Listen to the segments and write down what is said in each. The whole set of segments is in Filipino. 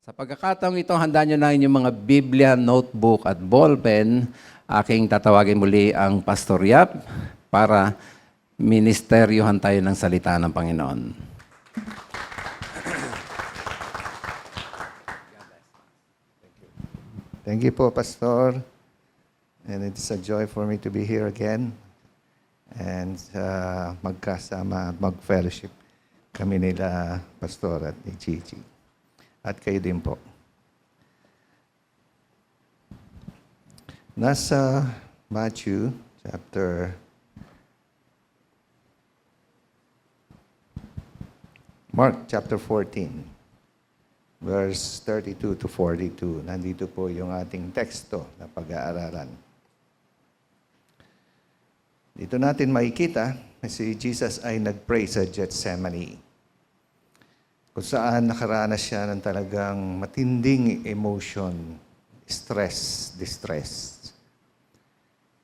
Sa pagkakataong ito, handa nyo na inyong mga Biblia, notebook at ballpen. Aking tatawagin muli ang Pastor Yap para ministeryohan tayo ng salita ng Panginoon. Thank you po, Pastor. And it's a joy for me to be here again. And magkasama at mag-fellowship kami nila, Pastor at ni Gigi. At kayo din po. Nasa Matthew Mark chapter 14, verse 32 to 42. Nandito po yung ating teksto na pag-aaralan. Dito natin makikita na si Jesus ay nag-pray sa Gethsemane, kung saan nakaranas siya ng talagang matinding emotion, stress, distress.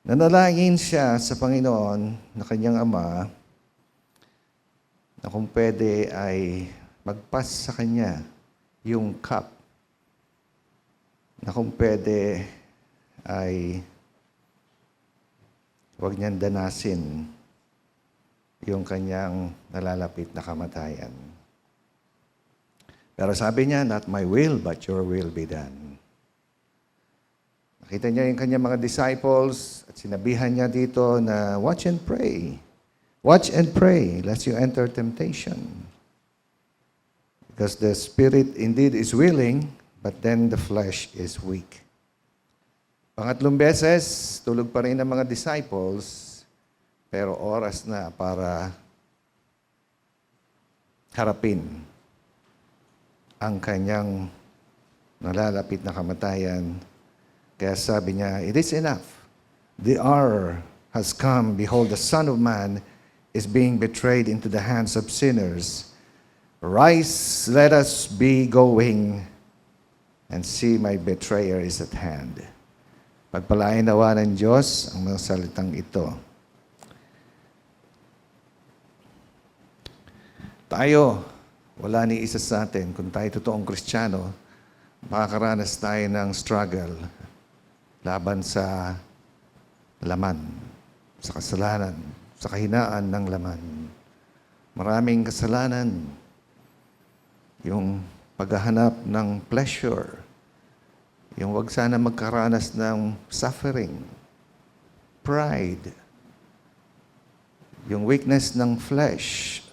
Nanalangin siya sa Panginoon na kanyang Ama na kung pwede ay magpas sa kanya yung cup, na kung pwede ay huwag niyang danasin yung kanyang nalalapit na kamatayan. Pero sabi niya, not my will, but your will be done. Nakita niya yung kanyang mga disciples at sinabihan niya dito na watch and pray. Watch and pray, lest you enter temptation. Because the spirit indeed is willing, but then the flesh is weak. Pangatlong beses, tulog pa rin ang mga disciples, pero oras na para harapin ang kanyang nalalapit na kamatayan. Kaya sabi niya, it is enough. The hour has come. Behold, the Son of Man is being betrayed into the hands of sinners. Rise, let us be going, and see my betrayer is at hand. Pagpalain nawa ng Diyos ang mga salitang ito. Tayo, wala ni isa sa atin, kung tayo totoong Kristiyano, makakaranas tayo ng struggle laban sa laman, sa kasalanan, sa kahinaan ng laman. Maraming kasalanan, yung paghahanap ng pleasure, yung wag sana magkaranas ng suffering, pride, yung weakness ng flesh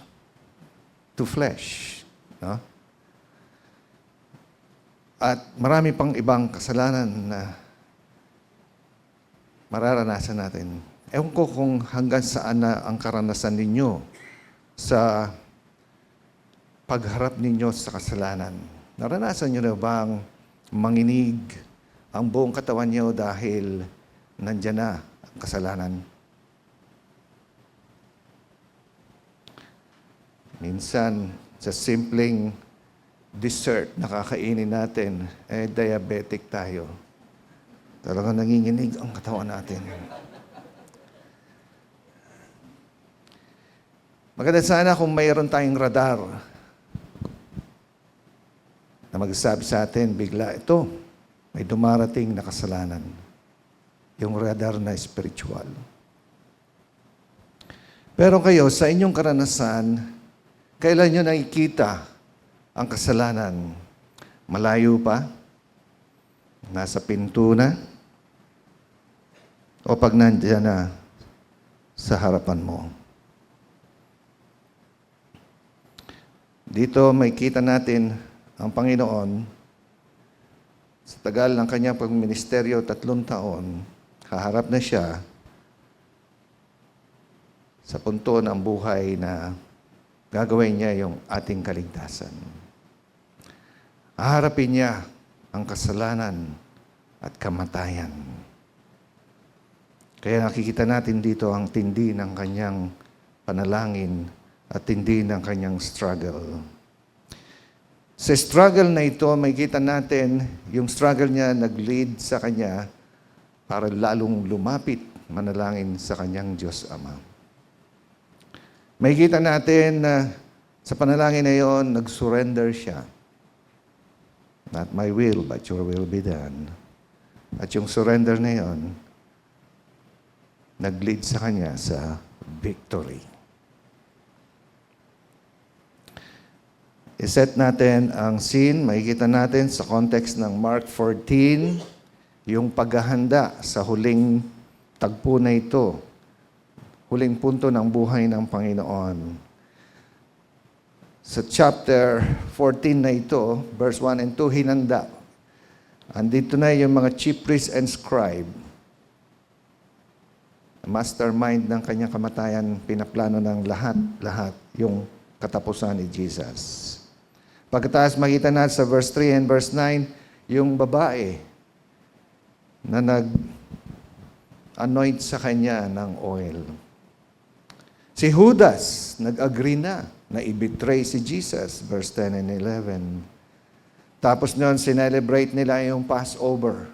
to flesh. No? At marami pang ibang kasalanan na mararanasan natin. Ewan ko kung hanggang saan na ang karanasan ninyo sa pagharap ninyo sa kasalanan. Naranasan nyo na bang manginig ang buong katawan nyo dahil nandyan na ang kasalanan? Minsan, sa simpleng dessert na kakainin natin, diabetic tayo. Talagang nanginginig ang katawan natin. Maganda sana kung mayroon tayong radar na magsasabi sa atin, bigla, ito, may dumarating na kasalanan. Yung radar na spiritual. Pero kayo, sa inyong karanasan, kailan nyo nakikita ang kasalanan? Malayo pa? Nasa pinto na? O pag nandiyan na sa harapan mo? Dito may kita natin ang Panginoon sa tagal ng kanyang pagministeryo, 3 taon, haharap na siya sa punto ng buhay na gagawin niya yung ating kaligtasan. Haharapin niya ang kasalanan at kamatayan. Kaya nakikita natin dito ang tindi ng kanyang panalangin at tindi ng kanyang struggle. Sa struggle na ito, makikita natin yung struggle niya nag-lead sa kanya para lalong lumapit manalangin sa kanyang Diyos Ama. Makikita natin na sa panalangin na yon, nag-surrender siya. Not my will, but your will be done. At yung surrender na yon, nag-lead sa kanya sa victory. Iset natin ang scene, makikita natin sa context ng Mark 14, yung paghahanda sa huling tagpo na ito, huling punto ng buhay ng Panginoon. Sa chapter 14 na ito, verse 1 and 2, hinanda. Andito na yung mga chief priests and scribe. Mastermind ng kanyang kamatayan, pinaplano ng lahat yung katapusan ni Jesus. Pagkatapos makita natin sa verse 3 and verse 9, yung babae na nag-anoint sa kanya ng oil. Si Judas, nag-agree na i-betray si Jesus, verse 10 and 11. Tapos noon, sinelebrate nila yung Passover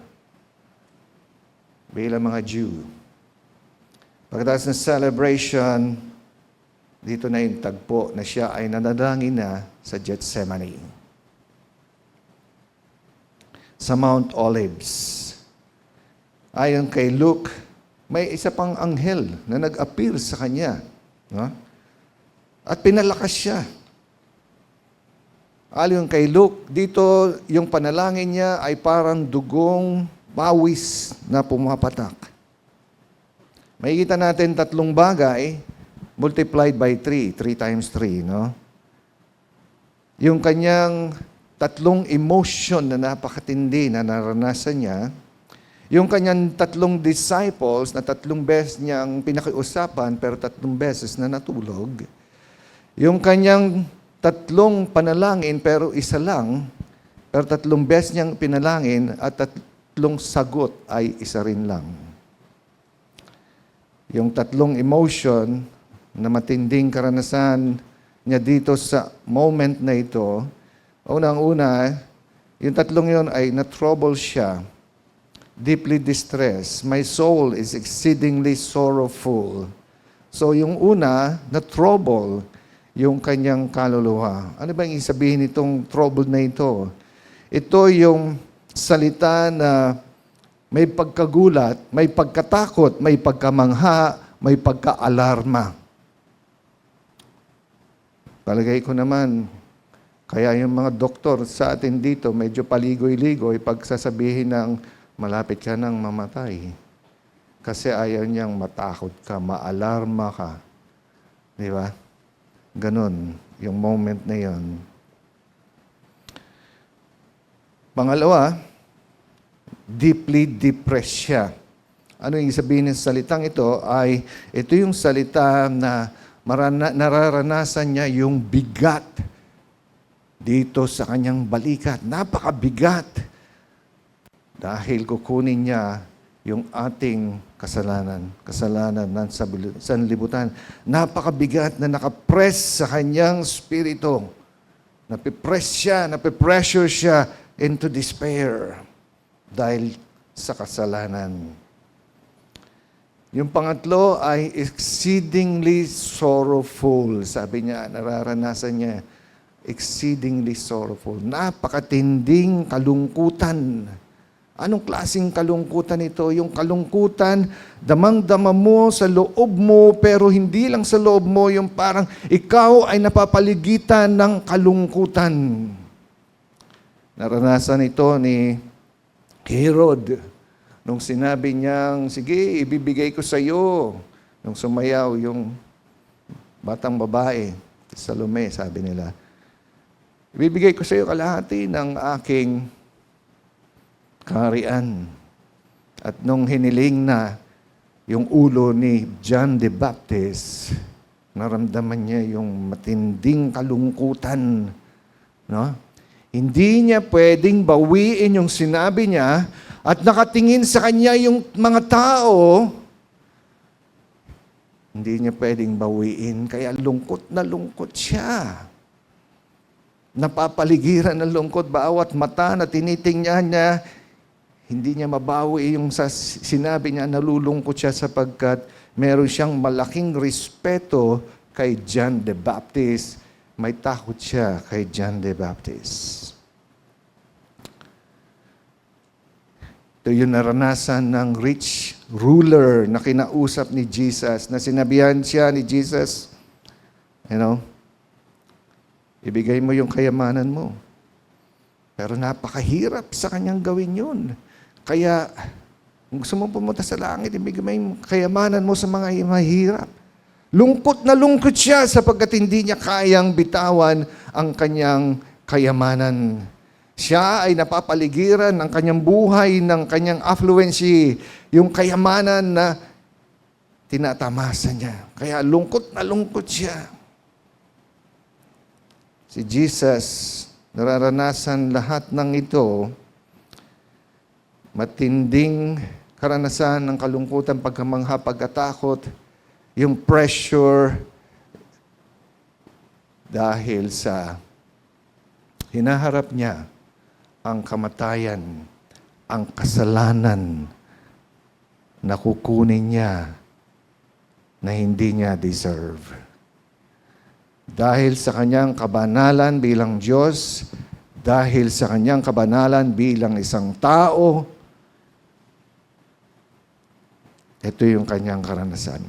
bilang mga Jew. Pagkatapos ng celebration, dito na yung tagpo na siya ay nanadangin na sa Gethsemane. Sa Mount Olives. Ayon kay Luke, may isa pang anghel na nag-appear sa kanya. No? At pinalakas siya. Ayon kay Luke, dito yung panalangin niya ay parang dugong pawis na pumapatak. Makikita natin tatlong bagay multiplied by 3 times 3, no? Yung kanyang tatlong emotion na napakatindi na naranasan niya, yung kanyang tatlong disciples na tatlong beses niyang pinakiusapan pero tatlong beses na natulog, yung kanyang tatlong panalangin pero isa lang, pero tatlong beses niyang pinalangin at tatlong sagot ay isa rin lang. Yung tatlong emotion na matinding karanasan niya dito sa moment na ito, unang-una, yung tatlong yon ay na-trouble siya, deeply distressed. My soul is exceedingly sorrowful. So yung una, na-trouble yung kanyang kaluluwa. Ano ba yung sabihin nitong trouble na ito? Ito yung salita na may pagkagulat, may pagkatakot, may pagkamangha, may pagka-alarma. Palagay ko naman, kaya yung mga doktor sa atin dito, medyo paligoy-ligoy pag sasabihin ng malapit ka nang mamatay. Kasi ayaw niyang matakot ka, maalarma ka. Di ba? Ganon, yung moment na yon. Pangalawa, deeply depressed siya. Ano yung sabihin ng salitang ito ay, ito yung salita na nararanasan niya yung bigat dito sa kanyang balikat. Napakabigat. Dahil kukunin niya yung ating kasalanan ng sanlibutan. Napakabigat na nakapress sa kanyang spirito. Napipress siya, napipressure siya into despair dahil sa kasalanan. Yung pangatlo ay exceedingly sorrowful. Sabi niya, nararanasan niya, exceedingly sorrowful. Napakatinding kalungkutan. Anong klaseng kalungkutan ito? Yung kalungkutan, damang-dama mo sa loob mo, pero hindi lang sa loob mo, yung parang ikaw ay napapaligitan ng kalungkutan. Naranasan ito ni Herod. Nung sinabi niyang, sige, ibibigay ko sa iyo. Nung sumayaw yung batang babae, Salome, sabi nila, ibibigay ko sa iyo kalahati ng aking kaharian. At nung hiniling na yung ulo ni John the Baptist, naramdaman niya yung matinding kalungkutan. No? Hindi niya pwedeng bawiin yung sinabi niya at nakatingin sa kanya yung mga tao, hindi niya pwedeng bawiin. Kaya lungkot na lungkot siya. Napapaligiran ng lungkot. Bawat mata na tinitingnan niya, hindi niya mabawi yung sinabi niya, nalulungkot siya sapagkat meron siyang malaking respeto kay John the Baptist. May takot siya kay John the Baptist. Ito yung naranasan ng rich ruler na kinausap ni Jesus, na sinabihan siya ni Jesus, ibigay mo yung kayamanan mo. Pero napakahirap sa kanyang gawin yun. Kaya, kung gusto mo pumunta sa langit, ibigay mo yung kayamanan mo sa mga mahirap. Lungkot na lungkot siya sapagkat hindi niya kayang bitawan ang kanyang kayamanan. Siya ay napapaligiran ng kanyang buhay, ng kanyang affluency, yung kayamanan na tinatamasa niya. Kaya lungkot na lungkot siya. Si Jesus, nararanasan lahat ng ito, matinding karanasan ng kalungkutan, pagkamangha, pagkatakot, yung pressure dahil sa hinaharap niya ang kamatayan, ang kasalanan na kukunin niya na hindi niya deserve. Dahil sa kanyang kabanalan bilang Diyos, dahil sa kanyang kabanalan bilang isang tao, ito yung kanyang karanasan.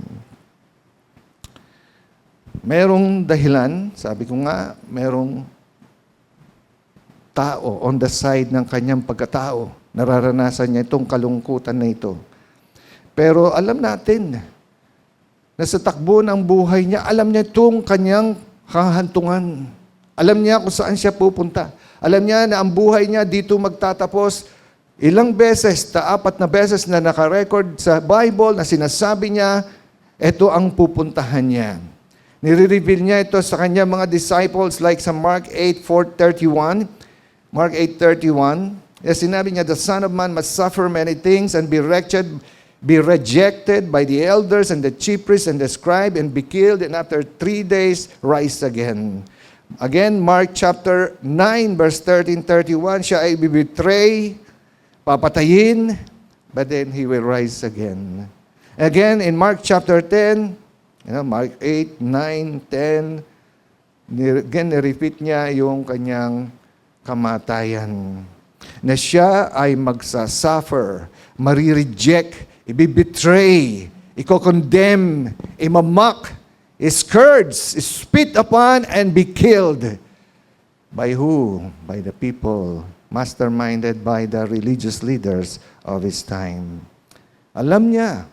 Merong dahilan, sabi ko nga, merong tao on the side ng kanyang pagkatao. Nararanasan niya itong kalungkutan na ito. Pero alam natin na sa takbo ng buhay niya, alam niya itong kanyang kahantungan. Alam niya kung saan siya pupunta. Alam niya na ang buhay niya dito magtatapos. Ilang beses, 4 na beses na nakarecord sa Bible na sinasabi niya, ito ang pupuntahan niya. Nire-reveal niya ito sa kanyang mga disciples like sa Mark 8:31. Mark 8:31, sinabi niya, the Son of Man must suffer many things and be rejected by the elders and the chief priests and the scribe and be killed, and after 3 days rise again. Again, Mark chapter 9, verse 13-31, siya ay bibetray, papatayin, but then he will rise again. Again, in Mark chapter 10, Mark 8, 9, 10, again, nirepeat niya yung kanyang kamatayan. Na siya ay magsasuffer, marireject, ibibetray, iko-condemn, imamak, scourged, spit upon, and be killed. By who? By the people, masterminded by the religious leaders of his time. Alam niya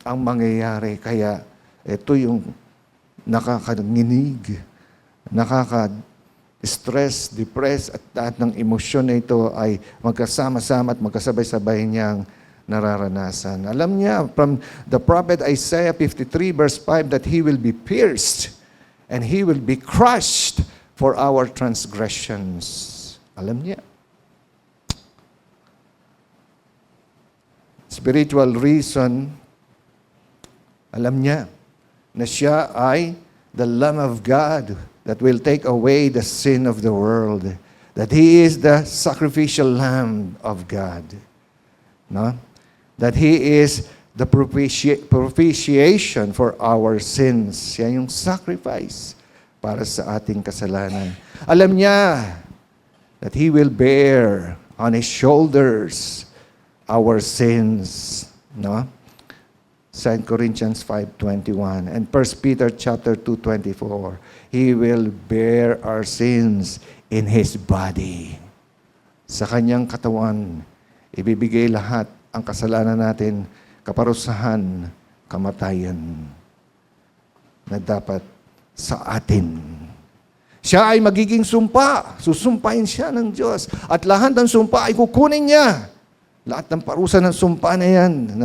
ang mangyayari. Kaya ito yung nakakanginig, stress, depressed, at lahat ng emosyon na ito ay magkasama-sama at magkasabay-sabay niyang nararanasan. Alam niya from the prophet Isaiah 53 verse 5 that he will be pierced and he will be crushed for our transgressions. Alam niya. Spiritual reason, alam niya na siya ay the Lamb of God that will take away the sin of the world. That He is the sacrificial Lamb of God. No? That He is the propitiation for our sins. Siya yung sacrifice para sa ating kasalanan. Alam niya that He will bear on His shoulders our sins. No? 2 Corinthians 5:21 and 1 Peter chapter 2:24. He will bear our sins in His body. Sa kanyang katawan, ibibigay lahat ang kasalanan natin, kaparusahan, kamatayan na dapat sa atin. Siya ay magiging sumpa. Susumpain siya ng Diyos. At lahat ng sumpa ay kukunin niya. Lahat ng parusa ng sumpa na yan.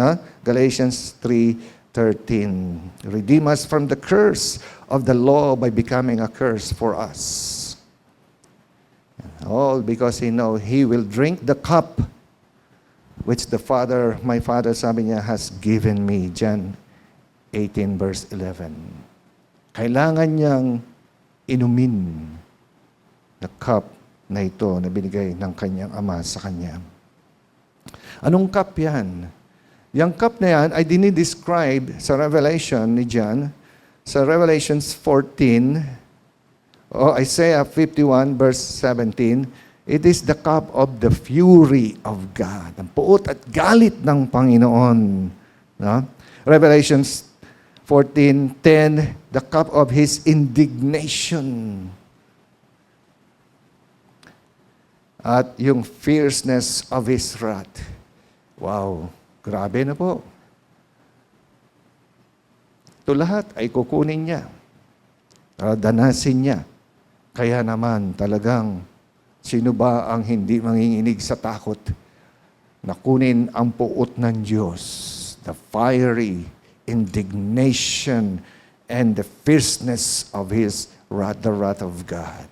Galatians 3:13. Redeem us from the curse of the law by becoming a curse for us. All because He knows He will drink the cup which my Father, sabi niya, has given me. John 18 verse 11. Kailangan niyang inumin the cup na ito na binigay ng kanyang Ama sa kanya. Anong cup yan? Yung cup na yan ay dinidescribe sa Revelation ni John, sa Revelations 14, o Isaiah 51 verse 17, It is the cup of the fury of God. Ang puot at galit ng Panginoon. No? Revelations 14:10, the cup of His indignation. At yung fierceness of His wrath. Wow, grabe na po. Ito lahat ay kukunin niya. Danasin niya. Kaya naman talagang sino ba ang hindi manginginig sa takot na kunin ang puot ng Diyos, the fiery indignation and the fierceness of His wrath, the wrath of God.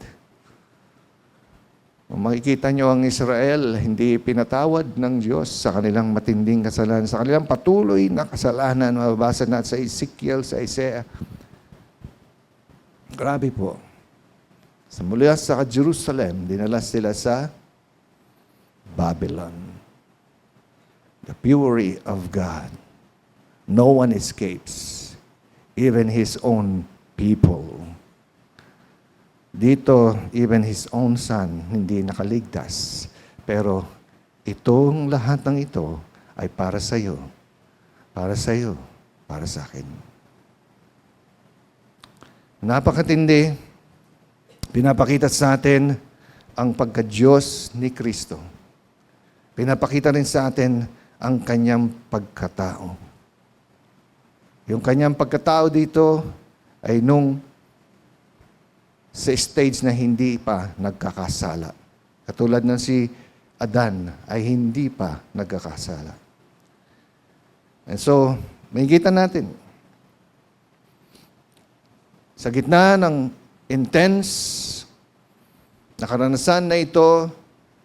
Kung makikita nyo ang Israel, hindi pinatawad ng Diyos sa kanilang matinding kasalanan, sa kanilang patuloy na kasalanan, mababasa natin sa Ezekiel, sa Isaiah. Grabe po. Sa mula sa Jerusalem, dinala sila sa Babylon. The fury of God. No one escapes, even His own people. Dito, even His own Son, hindi nakaligtas. Pero itong lahat ng ito ay para sa iyo, para sa iyo, para sa akin. Napakatindi. Pinapakita sa atin ang pagka-Diyos ni Kristo. Pinapakita rin sa atin ang Kanyang pagkatao. Yung Kanyang pagkatao dito ay nung sa stage na hindi pa nagkakasala. Katulad ng si Adan ay hindi pa nagkakasala. And so, makikita natin, sa gitna ng intense na karanasan na ito,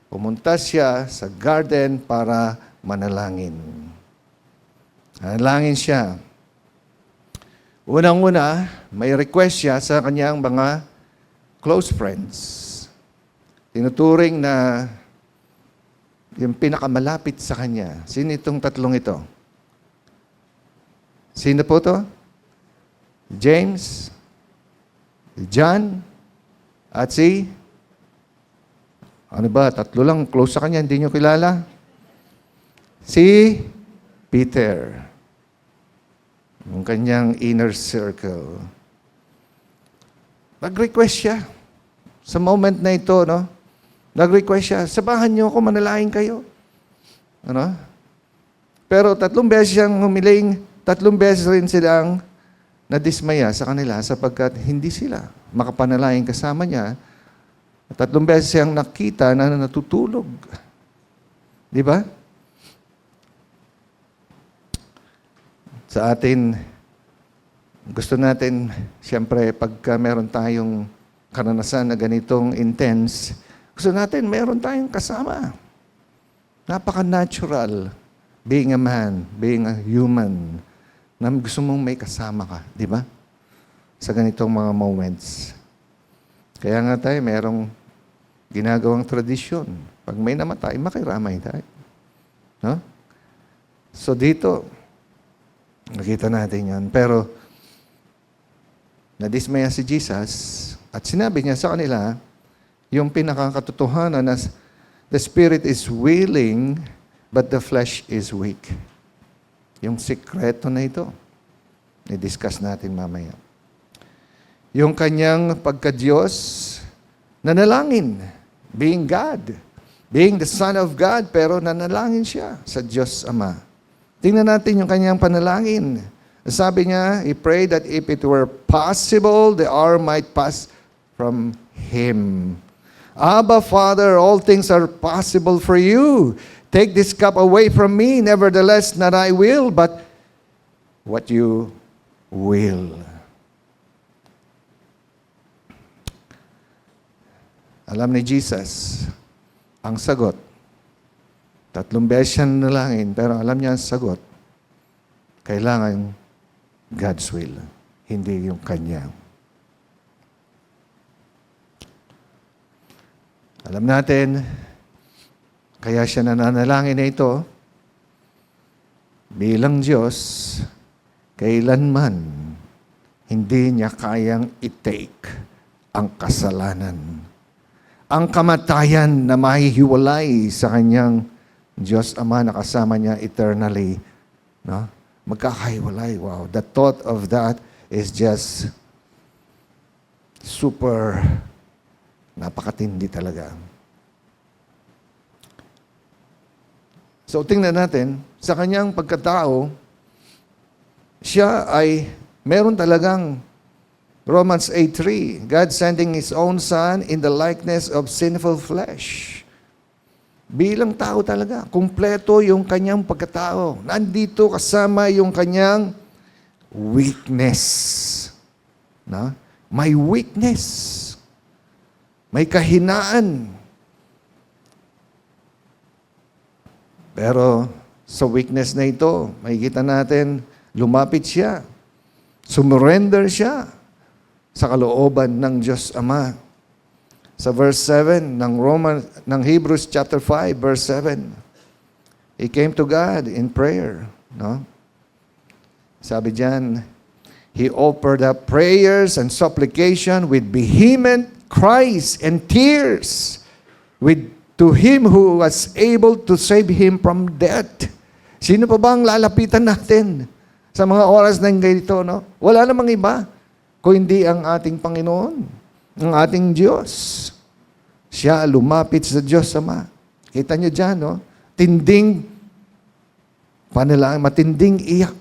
pumunta siya sa garden para manalangin. Manalangin siya. Unang-una, may request siya sa kanyang mga close friends. Tinuturing na yung pinakamalapit sa kanya. Sino itong tatlong ito? Sino po to? James, John, at si, ano ba, tatlo lang, close sa kanya, hindi nyo kilala? Si Peter. Yung kanyang inner circle. Nag-request siya. Sa moment na ito, no? Nag-request siya, sabahan nyo ako, manalangin kayo. Ano? Pero 3 beses siyang humiling, 3 beses rin silang nadismaya sa kanila sapagkat hindi sila makapanalangin kasama niya. 3 beses siyang nakita na natutulog. Di ba? Sa atin, gusto natin, siyempre, pagka meron tayong karanasan na ganitong intense, gusto natin meron tayong kasama. Napaka-natural. Being a man, being a human, na gusto mong may kasama ka, di ba? Sa ganitong mga moments. Kaya nga tayo, merong ginagawang tradisyon. Pag may namatay, makiramay tayo. No? So dito, nakita natin yan. Pero, nadismaya si Jesus at sinabi niya sa kanila, yung pinakakatotohanan na the spirit is willing, but the flesh is weak. Yung sikreto na ito, i-discuss natin mamaya. Yung kanyang pagka-Diyos, nanalangin, being God, being the Son of God, pero nanalangin siya sa Diyos Ama. Tingnan natin yung kanyang panalangin. Sabi niya, he prayed that if it were possible, the hour might pass from Him. Abba, Father, all things are possible for you. Take this cup away from me. Nevertheless, not I will, but what you will. Alam ni Jesus, ang sagot. 3 beses siya nanalangin, pero alam niya ang sagot. Kailangan God's will, hindi yung kanya. Alam natin, kaya siya nananalangin na ito, bilang Diyos, kailanman hindi niya kayang i-take ang kasalanan. ang kamatayan na mahihiwalay sa kanyang Diyos Ama na kasama niya eternally. No? Magkakahiwalay. Wow. The thought of that is just super napakatindi talaga. So tingnan natin, sa kanyang pagkatao, siya ay meron talagang Romans 8:3, God sending His own Son in the likeness of sinful flesh. Bilang tao talaga, kumpleto yung kanyang pagkatao. Nandito kasama yung kanyang weakness. Na? May weakness. May kahinaan. Pero sa weakness na ito, makikita natin, lumapit siya. Sumurrender siya sa kalooban ng Diyos Ama. Sa verse 7 ng Hebrews chapter 5 verse 7. He came to God in prayer, no? Sabi diyan, he offered up prayers and supplication with vehement cries and tears to him who was able to save him from death. Sino pa ba ang lalapitan natin sa mga oras na ganito, no? Wala namang iba kung hindi ang ating Panginoon, ang ating Diyos. Siya lumapit sa Diyos Ama. Kita nyo dyan, no? Tinding panalangin, matinding iyak,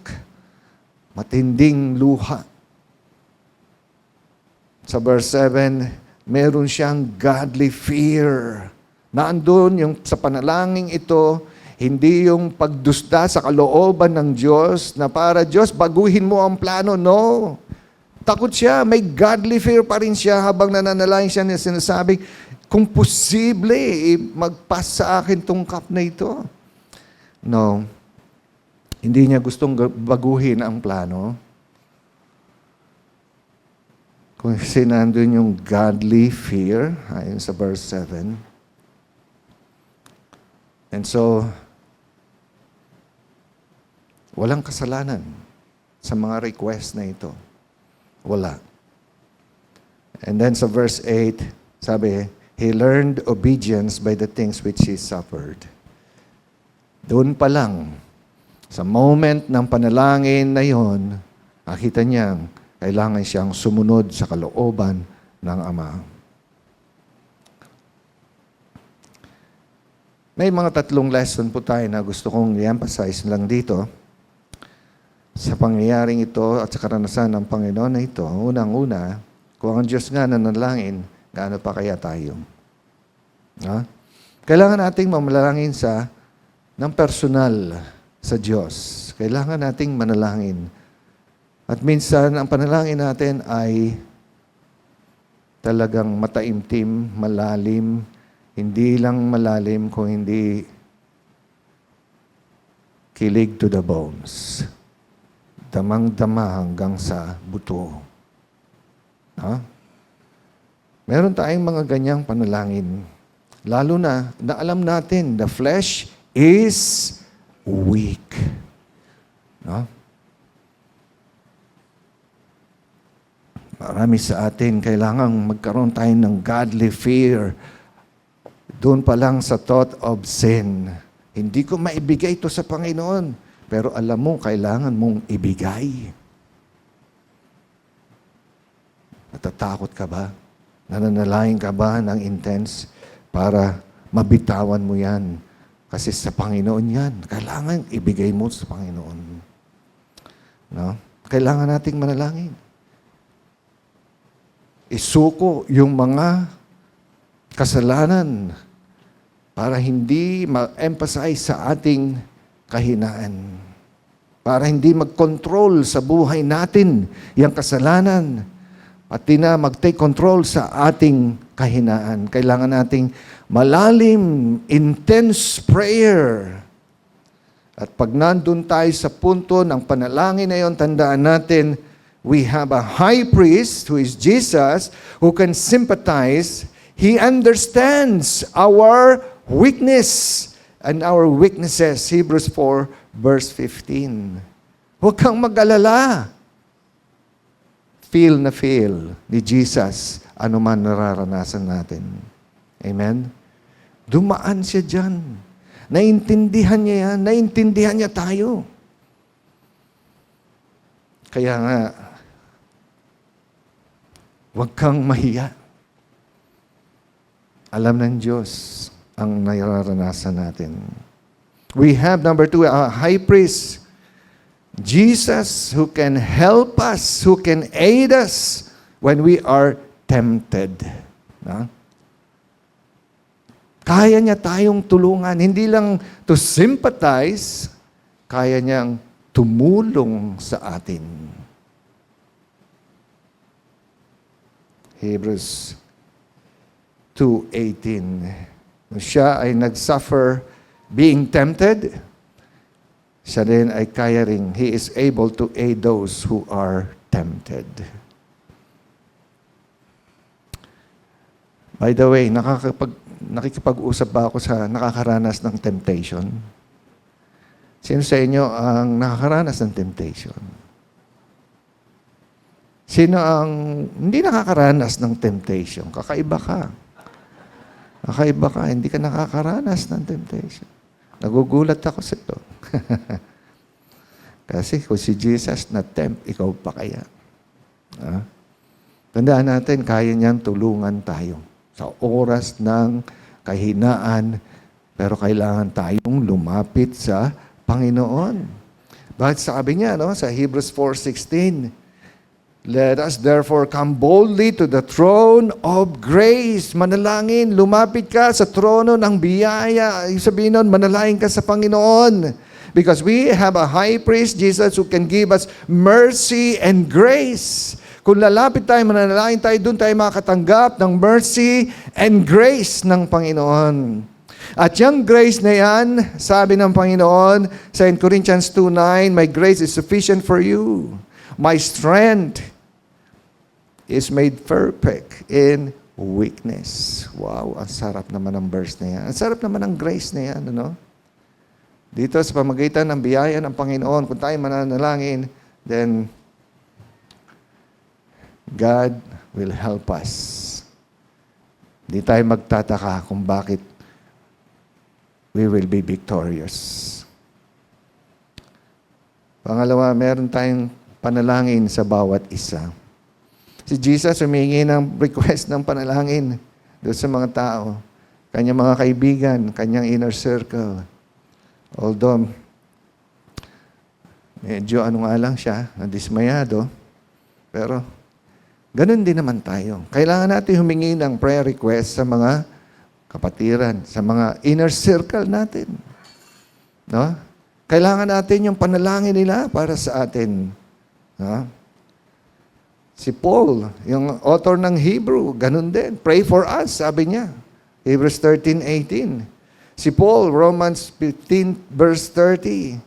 matinding luha. Sa verse 7, meron siyang godly fear. Naandun yung sa panalangin ito, hindi yung pagdusta sa kalooban ng Diyos na para Diyos, baguhin mo ang plano. No. Takot siya, may godly fear pa rin siya habang nananalangin siya na sinasabi, kung posible, mag-pass sa akin tong cup na ito. No. Hindi niya gustong baguhin ang plano. Kung sinandun yung godly fear, ayon sa verse 7. And so, walang kasalanan sa mga request na ito. Wala. And then sa verse 8, sabi, he learned obedience by the things which he suffered. Doon pa lang, sa moment ng panalangin na yon, nakita niyang kailangan siyang sumunod sa kalooban ng Ama. May mga 3 lesson po tayo na gusto kong i-emphasize lang dito sa pangyayaring ito at sa karanasan ng Panginoon na ito. Unang-una, kung ang Diyos nga nanalangin, gaano pa kaya tayo? Ha? Kailangan nating mamalangin ng personal sa Diyos. Kailangan nating manalangin. At minsan, ang panalangin natin ay talagang mataimtim, malalim, hindi lang malalim kung hindi kilig to the bones. Damang-dama hanggang sa buto. Ha? Meron tayong mga ganyang panalangin. Lalo na alam natin, the flesh is weak. No? Marami sa atin, kailangang magkaroon tayo ng godly fear. Doon pa lang sa thought of sin. Hindi ko maibigay ito sa Panginoon. Pero alam mo, kailangan mong ibigay. Natatakot ka ba? Nananalangin ka ba ng intense para mabitawan mo yan? Kasi sa Panginoon yan. Kailangan ibigay mo sa Panginoon. No? Kailangan nating manalangin. Isuko yung mga kasalanan para hindi ma-emphasize sa ating kahinaan. Para hindi mag-control sa buhay natin yung kasalanan. Pati na mag-take control sa ating kahinaan. Kailangan nating malalim, intense prayer. At pag nandun tayo sa punto ng panalangin na yon, tandaan natin, we have a high priest who is Jesus who can sympathize. He understands our weakness and our weaknesses. Hebrews 4 verse 15. Huwag kang mag-alala. Feel na feel ni Jesus ano man nararanasan natin. Amen? Dumaan siya dyan. Naintindihan niya yan. Naintindihan niya tayo. Kaya nga, huwag kang mahiya. Alam ng Diyos ang nararanasan natin. We have, number 2, a high priest. Jesus, who can help us, who can aid us when we are tempted. Na? Kaya niya tayong tulungan. Hindi lang to sympathize, kaya niyang tumulong sa atin. Hebrews 2:18. Siya ay nagsuffer being tempted, siya rin ay kaya rin. He is able to aid those who are tempted. By the way, nakikipag-usap ba ako sa nakakaranas ng temptation? Sino sa inyo ang nakakaranas ng temptation? Sino ang hindi nakakaranas ng temptation? Kakaiba ka. Kakaiba ka, hindi ka nakakaranas ng temptation. Nagugulat ako sa ito. Kasi kung si Jesus na-tempt, ikaw pa kaya? Ha? Tandaan natin, kaya niyang tulungan tayo sa oras ng kahinaan, pero kailangan tayong lumapit sa Panginoon. Bakit sabi niya sa Hebrews 4:16, let us therefore come boldly to the throne of grace. Manalangin, lumapit ka sa trono ng biyaya. Ibig sabihin nun, manalangin ka sa Panginoon. Because we have a high priest, Jesus, who can give us mercy and grace. Kung lalapit tayo, manalangin tayo, doon tayo makakatanggap ng mercy and grace ng Panginoon. At yung grace na yan, sabi ng Panginoon sa 2 Corinthians 2:9, my grace is sufficient for you. My strength is made perfect in weakness. Wow, ang sarap naman ng verse na yan. Ang sarap naman ng grace na yan, ano? Dito sa pamagitan ng biyaya ng Panginoon, kung tayo mananalangin, then God will help us. Hindi tayo magtataka kung bakit we will be victorious. Pangalawa, meron tayong panalangin sa bawat isa. Si Jesus humingi ng request ng panalangin doon sa mga tao, kanyang mga kaibigan, kanyang inner circle. Although, medyo lang siya, nadismayado, pero ganun din naman tayo. Kailangan natin humingi ng prayer request sa mga kapatiran, sa mga inner circle natin. No? Kailangan natin yung panalangin nila para sa atin. No? Si Paul, yung author ng Hebrew, ganun din. Pray for us, sabi niya. Hebrews 13:18. Si Paul, Romans 15, verse 30.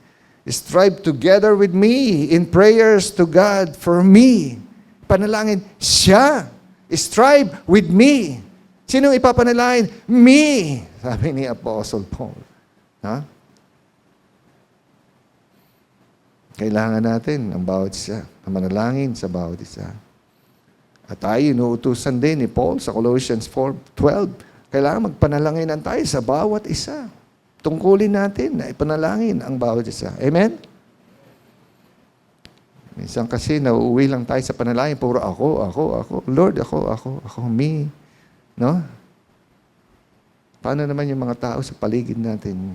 Strive together with me in prayers to God for me. Panalangin, siya. Strive with me. Sinong ipapanalangin? Me. Sabi ni Apostle Paul. Ha? Kailangan natin ang bawat isa. Manalangin sa bawat isa. At tayo, inuutusan din ni Paul sa Colossians 4:12. Kailangan magpanalangin tayo sa bawat isa. Tungkulin natin na ipanalangin ang bawat isa. Amen? Minsan kasi nauuwi lang tayo sa panalangin, puro ako. Lord, ako, me. No? Paano naman yung mga tao sa paligid natin?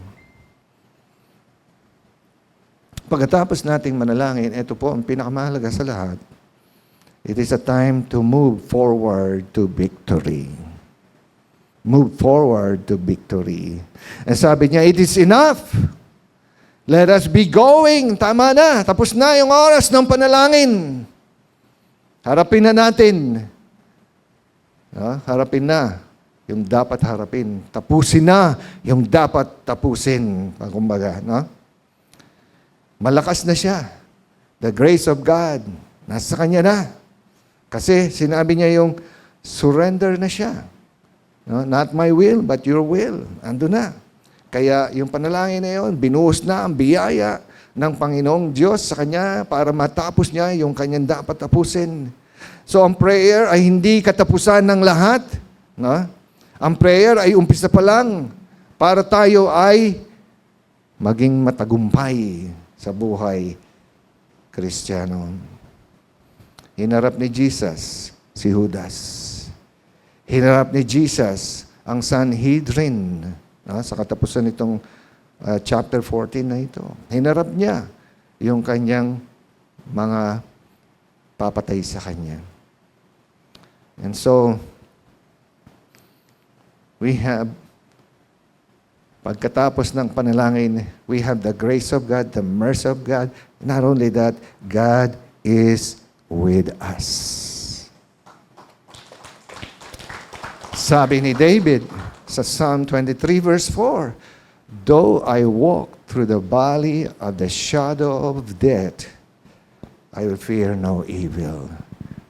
Pagkatapos nating manalangin, ito po ang pinakamahalaga sa lahat. It is a time to move forward to victory. Move forward to victory. And sabi niya, it is enough. Let us be going. Tama na. Tapos na yung oras ng panalangin. Harapin na natin. Harapin na yung dapat harapin. Tapusin na yung dapat tapusin. Kumbaga, no? Malakas na siya. The grace of God. Nasa kanya na. Kasi sinabi niya yung surrender na siya. No? Not my will, but your will. Ando na. Kaya yung panalangin na yun, binuhos na ang biyaya ng Panginoong Diyos sa kanya para matapos niya yung kanyang dapat tapusin. So ang prayer ay hindi katapusan ng lahat. No? Ang prayer ay umpisa pa lang para tayo ay maging matagumpay sa buhay Kristiyano. Hinarap ni Jesus si Judas. Hinarap ni Jesus ang Sanhedrin sa katapusan nitong chapter 14 na ito. Hinarap niya yung kanyang mga papatay sa kanya. And so, we have, pagkatapos ng panalangin, we have the grace of God, the mercy of God. Not only that, God is with us. Sabi ni David sa Psalm 23 verse 4, though I walk through the valley of the shadow of death, I will fear no evil,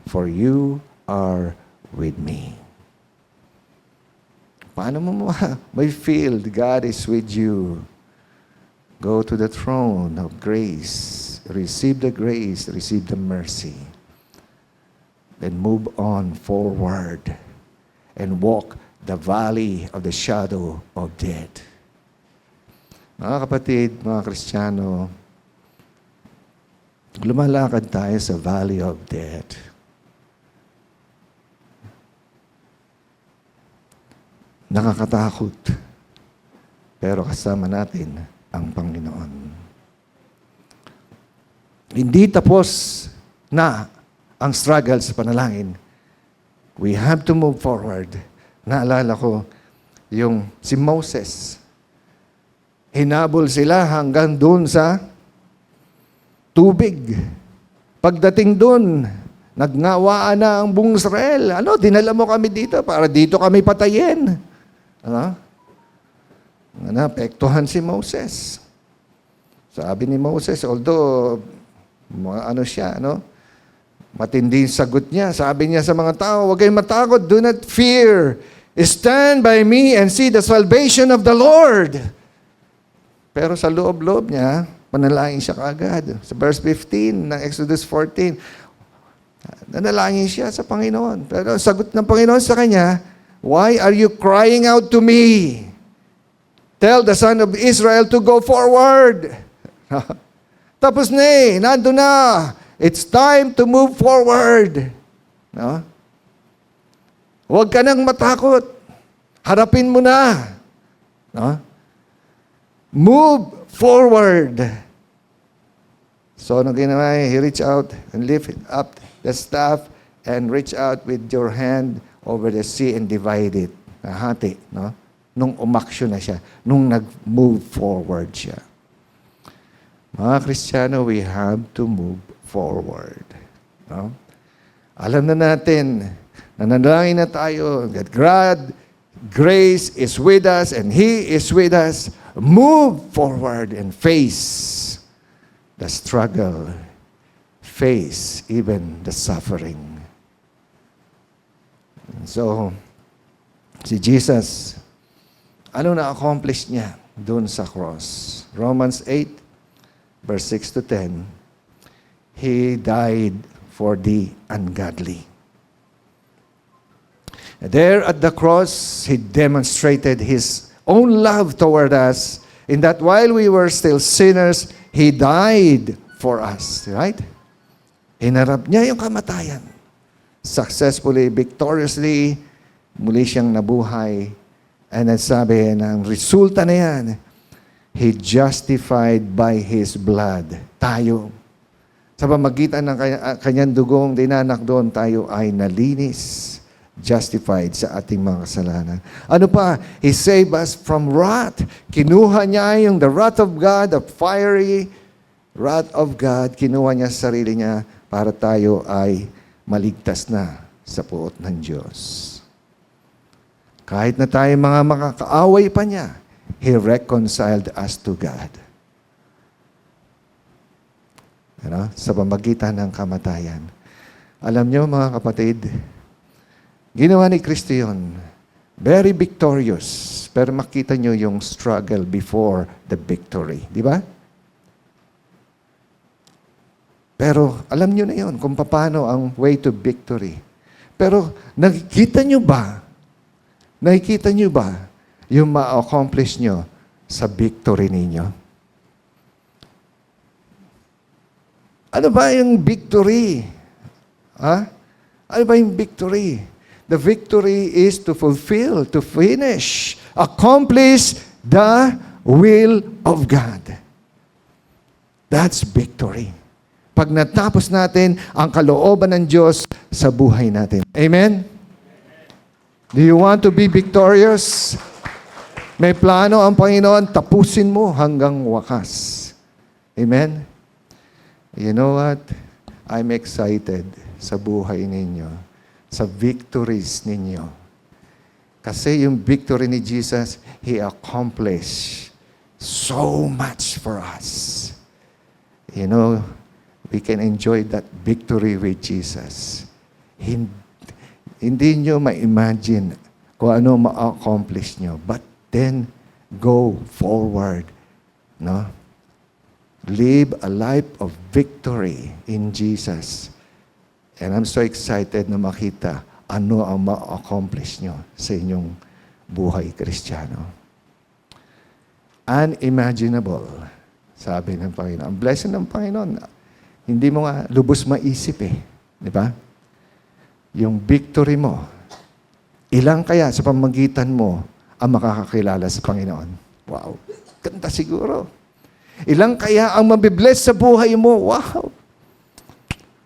for you are with me. Paano mo may feel God is with you? Go to the throne of grace. Receive the grace, receive the mercy. Then move on forward and walk the valley of the shadow of death. Mga kapatid, mga Kristiyano, lumalakad tayo sa valley of death. Nakakatakot. Pero kasama natin ang Panginoon. Hindi tapos na ang struggle sa panalangin. We have to move forward. Naalala ko, yung si Moses, hinabol sila hanggang doon sa tubig. Pagdating doon, nagnawaan na ang buong Israel. Dinala mo kami dito para dito kami patayin. Naapektuhan si Moses. Sabi ni Moses, although, matindi yung sagot niya. Sabi niya sa mga tao, huwag kayong matakot, do not fear. Stand by me and see the salvation of the Lord. Pero sa loob-loob niya, panalangin siya kaagad. Sa verse 15 ng Exodus 14, nanalangin siya sa Panginoon. Pero sagot ng Panginoon sa kanya, why are you crying out to me? Tell the son of Israel to go forward. Tapos na nando na. It's time to move forward. Huwag ka nang matakot. Harapin mo na. Move forward. So, ano ginawa? He reached out and lifted up the staff and reached out with your hand over the sea and divide it. Nahati, nung umaksyon na siya, nung nag-move forward siya. Mga Kristiyano, we have to move forward. Alam na natin, nanalangin na tayo, that God, grace is with us and He is with us. Move forward and face the struggle, face even the suffering. So, si Jesus, ano na-accomplish niya doon sa cross? Romans 8, verse 6 to 10, He died for the ungodly. There at the cross, He demonstrated His own love toward us in that while we were still sinners, He died for us. Right? Hinarap niya yung kamatayan. Successfully, victoriously, muli siyang nabuhay. And then sabi ng resulta na yan, He justified by His blood. Tayo. Sa pamagitan ng kanyang dugong dinanak doon, tayo ay nalinis, justified sa ating mga kasalanan. Ano pa? He saved us from wrath. Kinuha niya yung the wrath of God, the fiery wrath of God. Kinuha niya sa sarili niya para tayo ay maligtas na sa puot ng Diyos. Kahit na tayo mga makakaaway pa niya, He reconciled us to God. Sa pamagitan ng kamatayan. Alam niyo mga kapatid, ginawa ni Kristo yun. Very victorious. Pero makita niyo yung struggle before the victory. Di ba? Pero alam niyo na yun kung paano ang way to victory. Pero nakikita niyo ba Nakikita nyo ba yung ma-accomplish nyo sa victory ninyo? Ano ba yung victory? Ha? Ano ba yung victory? The victory is to fulfill, to finish, accomplish the will of God. That's victory. Pag natapos natin ang kalooban ng Diyos sa buhay natin. Amen? Do you want to be victorious? May plano ang Panginoon, tapusin mo hanggang wakas. Amen? You know what? I'm excited sa buhay ninyo, sa victories ninyo. Kasi yung victory ni Jesus, He accomplished so much for us. You know, we can enjoy that victory with Jesus. Hindi nyo ma-imagine kung ano ma-accomplish nyo. But then, go forward. No? Live a life of victory in Jesus. And I'm so excited na makita ano ang ma-accomplish nyo sa inyong buhay Kristiyano. Unimaginable, sabi ng Panginoon. Ang blessing ng Panginoon, hindi mo nga lubos maisip eh. Di ba? Yung victory mo, ilang kaya sa pamagitan mo ang makakakilala sa Panginoon? Wow. Ganda siguro. Ilang kaya ang mabibless sa buhay mo? Wow.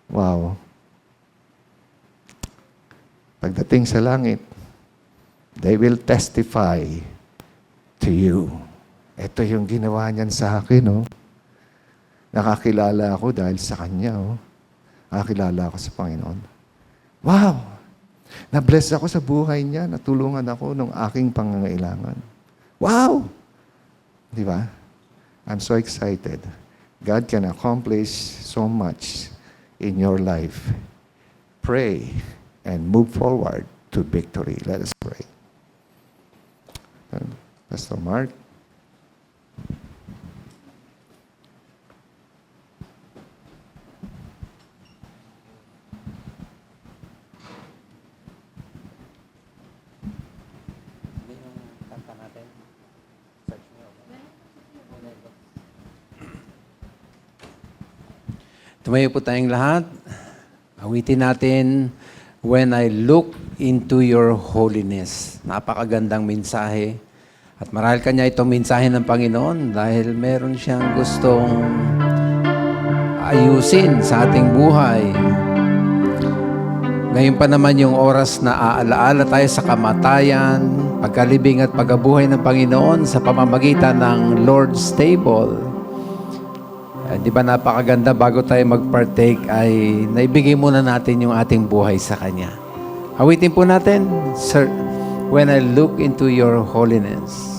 Wow. Pagdating sa langit, they will testify to you. Ito yung ginawa niyan sa akin, oh. Nakakilala ako dahil sa Kanya, oh. Nakakilala ako sa Panginoon. Wow! Na-bless ako sa buhay niya. Natulungan ako ng aking pangangailangan. Wow! Di ba? I'm so excited. God can accomplish so much in your life. Pray and move forward to victory. Let us pray. Pastor Mark. Tumayo po tayong lahat. Awitin natin, When I Look into Your Holiness. Napakagandang mensahe. At marahil kanya itong mensahe ng Panginoon dahil meron siyang gustong ayusin sa ating buhay. Ngayon pa naman yung oras na aalaala tayo sa kamatayan, pagkalibing at pagkabuhay ng Panginoon sa pamamagitan ng Lord's Table. Di ba napakaganda bago tayo mag-partake ay naibigay muna natin yung ating buhay sa Kanya. Awitin po natin, Sir, When I Look into Your Holiness.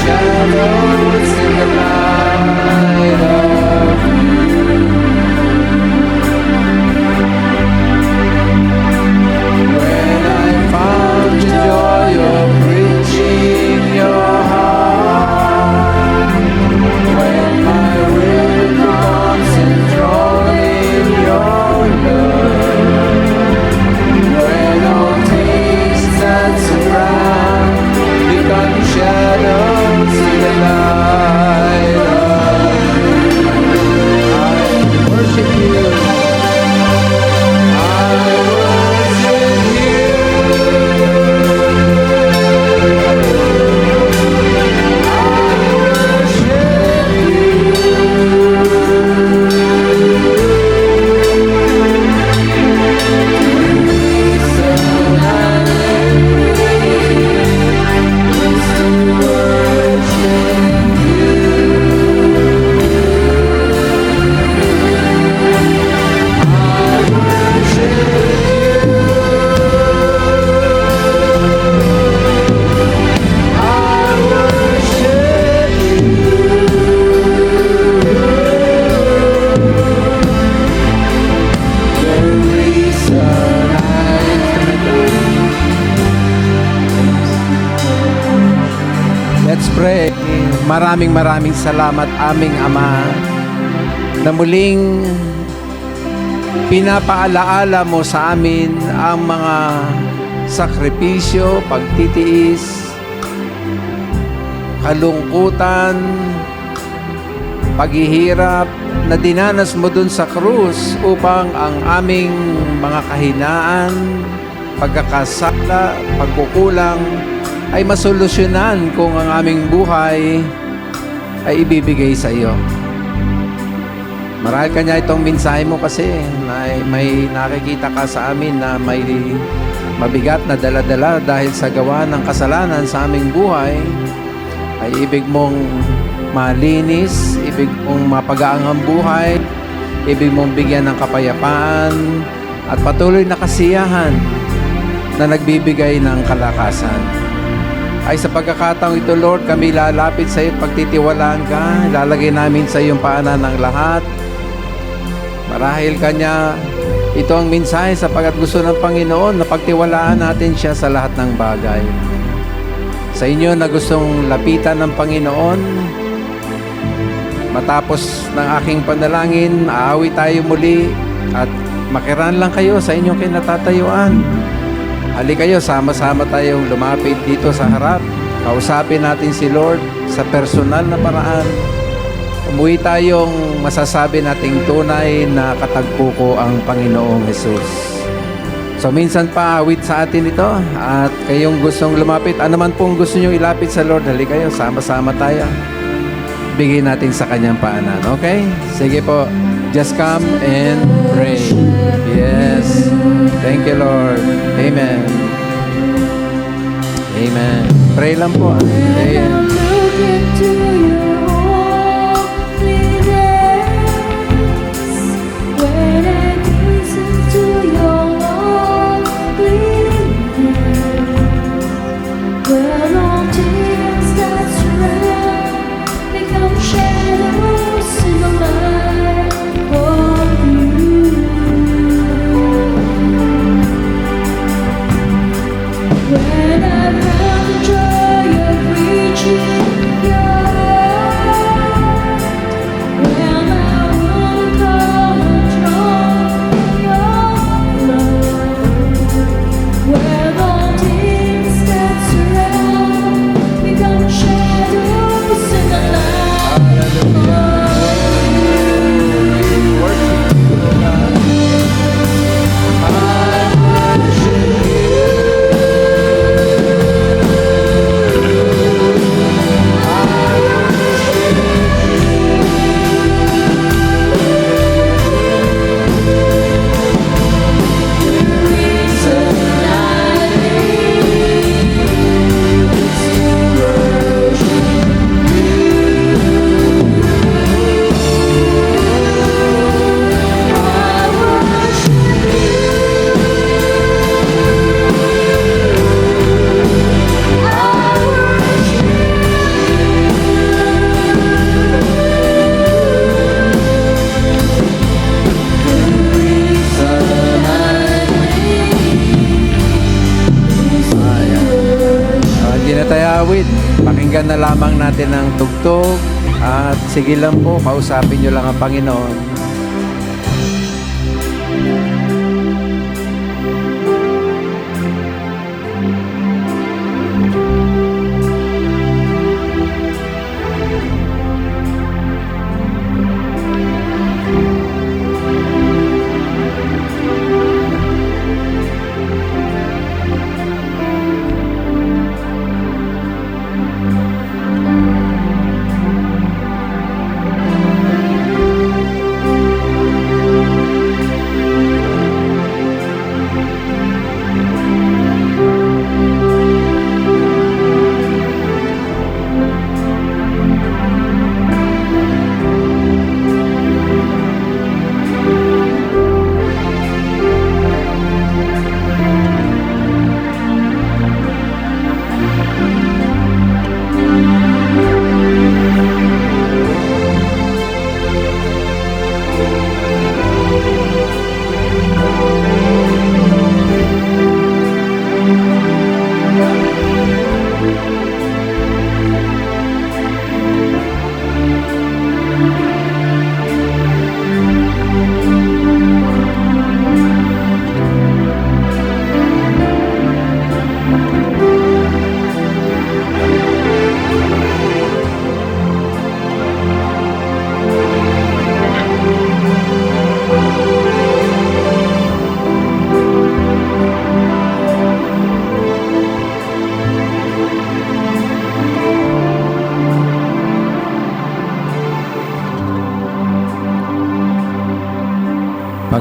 Shadows in the light of when I found the joy of reaching your heart, when my will concentrates. Siyempre, maraming salamat aming Ama na muling pinapaalaala mo sa amin ang mga sakripisyo, pagtitiis, kalungkutan, paghihirap na dinanas mo dun sa krus upang ang aming mga kahinaan, pagkakasala, pagkukulang ay masolusyonan kung ang aming buhay ay ibibigay sa iyo. Marahil kanya itong mensahe mo kasi may nakikita ka sa amin na may mabigat na dala-dala dahil sa gawa ng kasalanan sa aming buhay, ay ibig mong malinis, ibig mong mapagaang ang buhay, ibig mong bigyan ng kapayapaan at patuloy na kasiyahan na nagbibigay ng kalakasan. Ay sa pagkakataong ito, Lord, kami lalapit sa iyo, pagtitiwalaan ka, ilalagay namin sa iyong paanan ng lahat. Marahil kanya, ito ang mensahe sapagkat gusto ng Panginoon na pagtiwalaan natin siya sa lahat ng bagay. Sa inyo na gustong lapitan ng Panginoon, matapos ng aking panalangin, aawi tayo muli at makiran lang kayo sa inyong kinatatayuan. Hali kayo, sama-sama tayong lumapit dito sa harap. Kausapin natin si Lord sa personal na paraan. Umuwi tayong masasabi nating tunay na katagpo ko ang Panginoong Jesus. So minsan pa awit sa atin ito at kayong gustong lumapit, anuman pong gusto nyo ilapit sa Lord, hali kayo, sama-sama tayo. Bigay natin sa kanyang paanan, okay? Sige po, just come and pray. Yes. Thank you, Lord. Amen. Amen. Pray lang po. Amen. When I have the joy of reaching your Pakinggan na lamang natin ang tugtog at sige lang po, kausapin nyo lang ang Panginoon.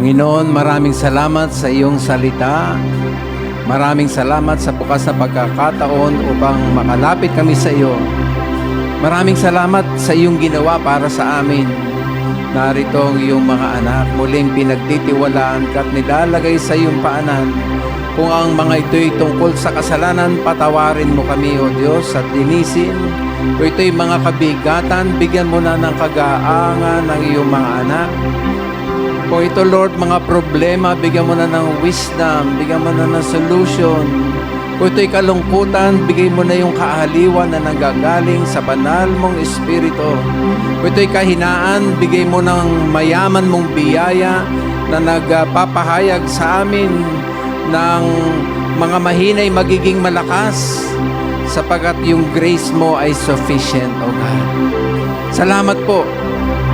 Panginoon, maraming salamat sa iyong salita. Maraming salamat sa bukas na pagkakataon upang makalapit kami sa iyo. Maraming salamat sa iyong ginawa para sa amin. Narito ang iyong mga anak, muling pinagtitiwalaan ka at nilalagay sa iyong paanan. Kung ang mga ito'y tungkol sa kasalanan, patawarin mo kami, O Diyos, at linisin. Kung ito'y mga kabigatan, bigyan mo na ng kagaangan ng iyong mga anak. Kung ito, Lord, mga problema, bigyan mo na ng wisdom, bigyan mo na ng solution. Kung ito'y kalungkutan, bigay mo na yung kaaliwan na nanggagaling sa banal mong Espiritu. Kung ito'y kahinaan, bigay mo ng mayaman mong biyaya na nagpapahayag sa amin ng mga mahinay magiging malakas sapagkat yung grace mo ay sufficient, O God. Salamat po.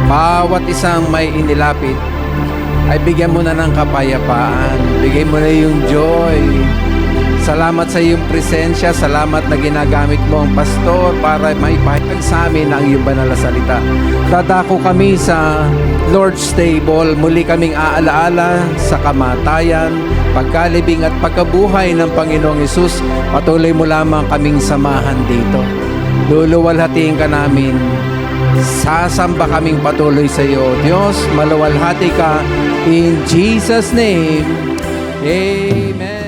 Bawat isang may inilapit ay bigyan mo na ng kapayapaan. Bigay mo na yung joy. Salamat sa iyong presensya. Salamat na ginagamit mo ang pastor para maipahayag sa amin ang iyong banal na salita. Dadako kami sa Lord's table. Muli kaming aalaala sa kamatayan, pagkalibing at pagkabuhay ng Panginoong Hesus. Patuloy mo lamang kaming samahan dito. Luluwalhatiin ka namin. Sasamba kaming patuloy sa iyo. Diyos, maluwalhati ka. In Jesus' name, Amen.